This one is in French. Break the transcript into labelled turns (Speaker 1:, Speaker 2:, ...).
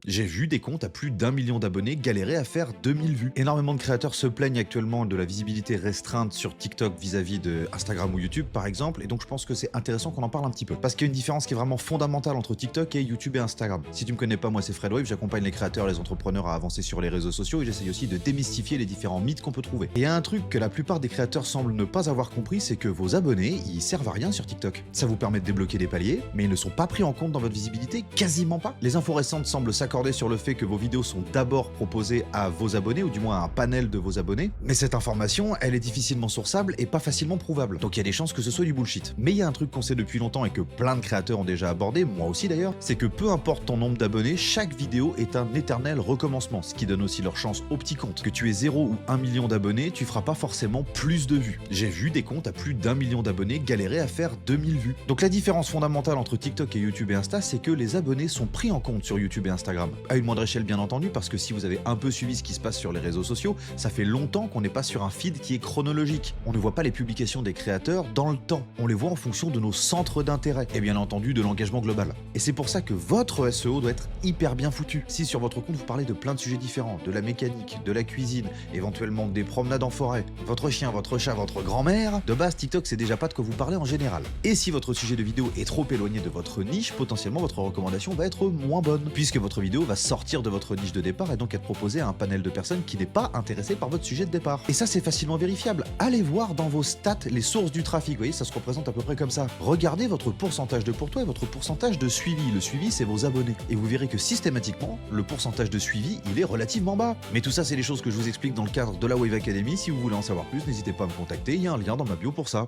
Speaker 1: J'ai vu des comptes à plus d'1 million d'abonnés galérer à faire 2000 vues. Énormément de créateurs se plaignent actuellement de la visibilité restreinte sur TikTok vis-à-vis de Instagram ou YouTube par exemple, et donc je pense que c'est intéressant qu'on en parle un petit peu. Parce qu'il y a une différence qui est vraiment fondamentale entre TikTok et YouTube et Instagram. Si tu me connais pas, moi c'est Fred Wave, j'accompagne les créateurs et les entrepreneurs à avancer sur les réseaux sociaux et j'essaye aussi de démystifier les différents mythes qu'on peut trouver. Et il y a un truc que la plupart des créateurs semblent ne pas avoir compris, c'est que vos abonnés, ils servent à rien sur TikTok. Ça vous permet de débloquer des paliers, mais ils ne sont pas pris en compte dans votre visibilité, quasiment pas. Les infos récentes semblent s'accorder sur le fait que vos vidéos sont d'abord proposées à vos abonnés, ou du moins à un panel de vos abonnés, mais cette information, elle est difficilement sourçable et pas facilement prouvable. Donc il y a des chances que ce soit du bullshit. Mais il y a un truc qu'on sait depuis longtemps et que plein de créateurs ont déjà abordé, moi aussi d'ailleurs, c'est que peu importe ton nombre d'abonnés, chaque vidéo est un éternel recommencement, ce qui donne aussi leur chance aux petits comptes. Que tu aies 0 ou 1 million d'abonnés, tu feras pas forcément plus de vues. J'ai vu des comptes à plus d'1 million d'abonnés galérer à faire 2000 vues. Donc la différence fondamentale entre TikTok et YouTube et Insta, c'est que les abonnés sont pris en compte sur YouTube et Instagram. À une moindre échelle bien entendu, parce que si vous avez un peu suivi ce qui se passe sur les réseaux sociaux, ça fait longtemps qu'on n'est pas sur un feed qui est chronologique. On ne voit pas les publications des créateurs dans le temps. On les voit en fonction de nos centres d'intérêt et bien entendu de l'engagement global. Et c'est pour ça que votre SEO doit être hyper bien foutu. Si sur votre compte vous parlez de plein de sujets différents, de la mécanique, de la cuisine, éventuellement des promenades en forêt, votre chien, votre chat, votre grand-mère, de base TikTok c'est déjà pas de quoi vous parlez en général. Et si votre sujet de vidéo est trop éloigné de votre niche, potentiellement votre recommandation va être moins bonne, puisque votre vidéo va sortir de votre niche de départ et donc être proposée à un panel de personnes qui n'est pas intéressé par votre sujet de départ. Et ça c'est facilement vérifiable. Allez voir dans vos stats les sources du trafic, vous voyez ça se représente à peu près comme ça. Regardez votre pourcentage de pourtour et votre pourcentage de suivi. Le suivi c'est vos abonnés. Et vous verrez que systématiquement, le pourcentage de suivi il est relativement bas. Mais tout ça c'est les choses que je vous explique dans le cadre de la Wave Academy. Si vous voulez en savoir plus, n'hésitez pas à me contacter, il y a un lien dans ma bio pour ça.